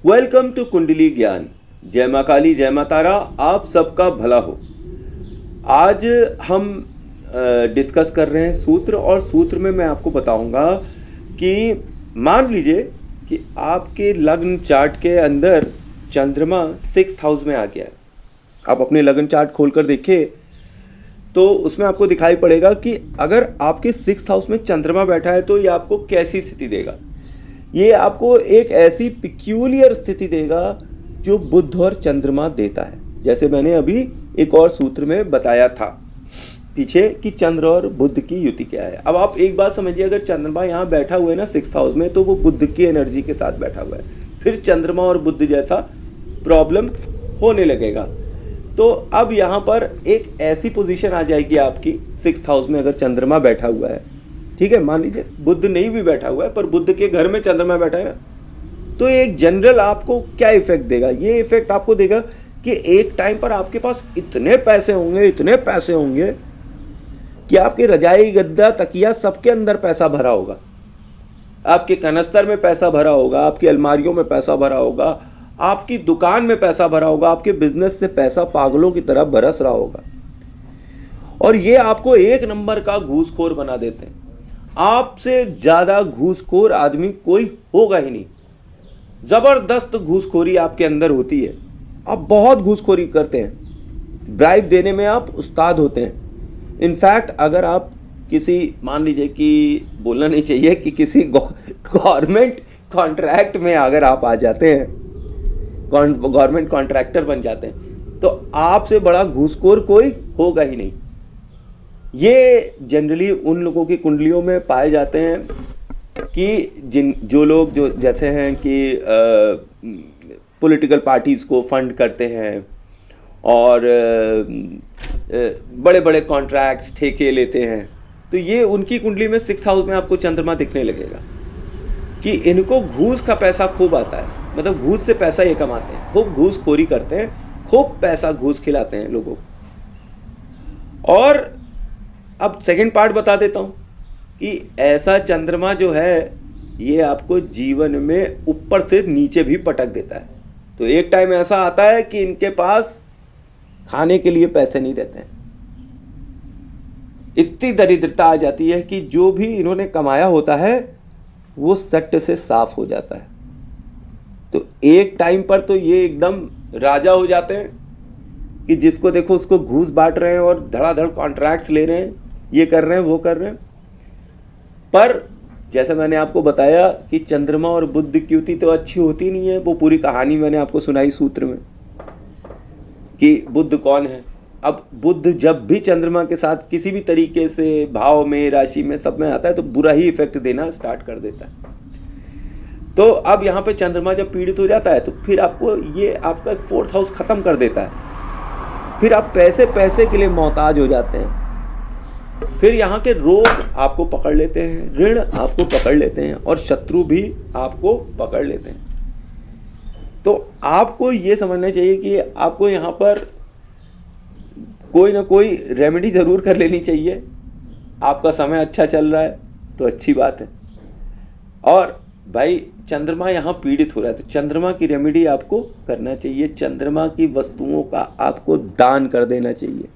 Welcome to कुंडली ज्ञान। जय माँ काली, जय माँ तारा, आप सबका भला हो। आज हम डिस्कस कर रहे हैं सूत्र, और सूत्र में मैं आपको बताऊंगा कि मान लीजिए कि आपके लग्न चार्ट के अंदर चंद्रमा 6th हाउस में आ गया है। आप अपने लग्न चार्ट खोलकर देखिए तो उसमें आपको दिखाई पड़ेगा कि अगर आपके 6th हाउस में चंद्रमा बैठा है तो ये आपको कैसी स्थिति देगा। ये आपको एक ऐसी पिक्यूलियर स्थिति देगा जो बुध और चंद्रमा देता है, जैसे मैंने अभी एक और सूत्र में बताया था पीछे कि चंद्र और बुध की युति क्या है। अब आप एक बात समझिए, अगर चंद्रमा यहाँ बैठा हुआ है ना 6th हाउस में, तो वो बुध की एनर्जी के साथ बैठा हुआ है, फिर चंद्रमा और बुध जैसा प्रॉब्लम होने लगेगा। तो अब यहाँ पर एक ऐसी पोजीशन आ जाएगी आपकी 6th हाउस में अगर चंद्रमा बैठा हुआ है, ठीक है, मान लीजिए बुध नहीं भी बैठा हुआ है पर बुध के घर में चंद्रमा बैठा है ना, तो एक जनरल आपको क्या इफेक्ट देगा। ये इफेक्ट आपको देगा कि एक टाइम पर आपके पास इतने पैसे होंगे कि आपके रजाई, गद्दा, तकिया सबके अंदर पैसा भरा होगा, आपके कनस्तर में पैसा भरा होगा, आपकी अलमारियों में पैसा भरा होगा, आपकी दुकान में पैसा भरा होगा, आपके बिजनेस से पैसा पागलों की तरह बरस रहा होगा। और ये आपको एक नंबर का घूसखोर बना देते हैं। आपसे ज्यादा घूसखोर आदमी कोई होगा ही नहीं। जबरदस्त घूसखोरी आपके अंदर होती है, आप बहुत घूसखोरी करते हैं, ब्राइब देने में आप उस्ताद होते हैं। इनफैक्ट अगर आप किसी, मान लीजिए कि बोलना नहीं चाहिए, कि किसी गवर्नमेंट कॉन्ट्रैक्ट में अगर आप आ जाते हैं, गवर्नमेंट कॉन्ट्रैक्टर बन जाते हैं, तो आपसे बड़ा घूसखोर कोई होगा ही नहीं। ये जनरली उन लोगों की कुंडलियों में पाए जाते हैं कि जो लोग जो जैसे हैं कि पॉलिटिकल पार्टीज़ को फंड करते हैं और बड़े बड़े कॉन्ट्रैक्ट्स, ठेके लेते हैं, तो ये उनकी कुंडली में 6th हाउस में आपको चंद्रमा दिखने लगेगा कि इनको घूस का पैसा खूब आता है। मतलब घूस से पैसा ये कमाते हैं, खूब घूसखोरी करते हैं, खूब पैसा घूस खिलाते हैं लोगों को। और अब सेकंड पार्ट बता देता हूँ कि ऐसा चंद्रमा जो है ये आपको जीवन में ऊपर से नीचे भी पटक देता है। तो एक टाइम ऐसा आता है कि इनके पास खाने के लिए पैसे नहीं रहते हैं, इतनी दरिद्रता आ जाती है कि जो भी इन्होंने कमाया होता है वो सट्ट से साफ हो जाता है। तो एक टाइम पर तो ये एकदम राजा हो जाते हैं कि जिसको देखो उसको घूस बांट रहे हैं और धड़ाधड़ कॉन्ट्रैक्ट्स ले रहे हैं, ये कर रहे हैं, वो कर रहे हैं। पर जैसे मैंने आपको बताया कि चंद्रमा और बुध की युति तो अच्छी होती नहीं है। वो पूरी कहानी मैंने आपको सुनाई सूत्र में कि बुध कौन है। अब बुध जब भी चंद्रमा के साथ किसी भी तरीके से भाव में, राशि में, सब में आता है तो बुरा ही इफेक्ट देना स्टार्ट कर देता है। तो अब यहाँ पे चंद्रमा जब पीड़ित हो जाता है तो फिर आपको ये आपका 4th हाउस खत्म कर देता है। फिर आप पैसे के लिए मोहताज हो जाते हैं। फिर यहाँ के रोग आपको पकड़ लेते हैं, ऋण आपको पकड़ लेते हैं, और शत्रु भी आपको पकड़ लेते हैं। तो आपको ये समझना चाहिए कि आपको यहाँ पर कोई ना कोई रेमेडी ज़रूर कर लेनी चाहिए। आपका समय अच्छा चल रहा है तो अच्छी बात है। और भाई चंद्रमा यहाँ पीड़ित हो रहा है तो चंद्रमा की रेमेडी आपको करना चाहिए। चंद्रमा की वस्तुओं का आपको दान कर देना चाहिए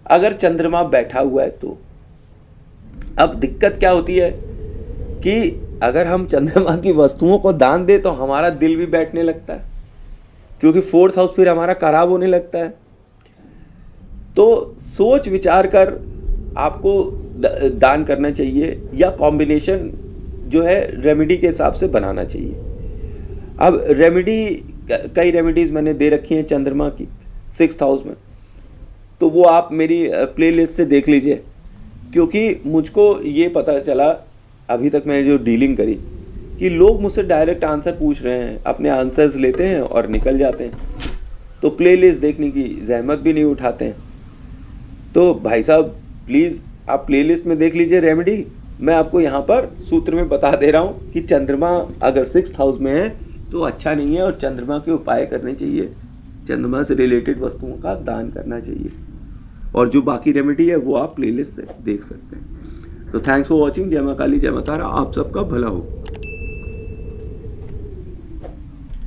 अगर चंद्रमा बैठा हुआ है तो। अब दिक्कत क्या होती है कि अगर हम चंद्रमा की वस्तुओं को दान दें तो हमारा दिल भी बैठने लगता है, क्योंकि 4th हाउस फिर हमारा खराब होने लगता है। तो सोच विचार कर आपको दान करना चाहिए, या कॉम्बिनेशन जो है रेमेडी के हिसाब से बनाना चाहिए। अब रेमेडी, कई रेमेडीज़ मैंने दे रखी हैं चंद्रमा की 6th हाउस में, तो वो आप मेरी प्लेलिस्ट से देख लीजिए। क्योंकि मुझको ये पता चला अभी तक मैंने जो डीलिंग करी कि लोग मुझसे डायरेक्ट आंसर पूछ रहे हैं, अपने आंसर्स लेते हैं और निकल जाते हैं, तो प्लेलिस्ट देखने की जहमत भी नहीं उठाते हैं। तो भाई साहब प्लीज़ आप प्लेलिस्ट में देख लीजिए रेमेडी। मैं आपको यहाँ पर सूत्र में बता दे रहा हूँ कि चंद्रमा अगर 6th हाउस में है तो अच्छा नहीं है, और चंद्रमा के उपाय करने चाहिए, चंद्रमा से रिलेटेड वस्तुओं का दान करना चाहिए। और जो बाकी रेमेडी है वो आप प्लेलिस्ट से देख सकते हैं। तो थैंक्स फॉर वॉचिंग। जय माँ काली, जय माँ तारा, आप सबका भला हो।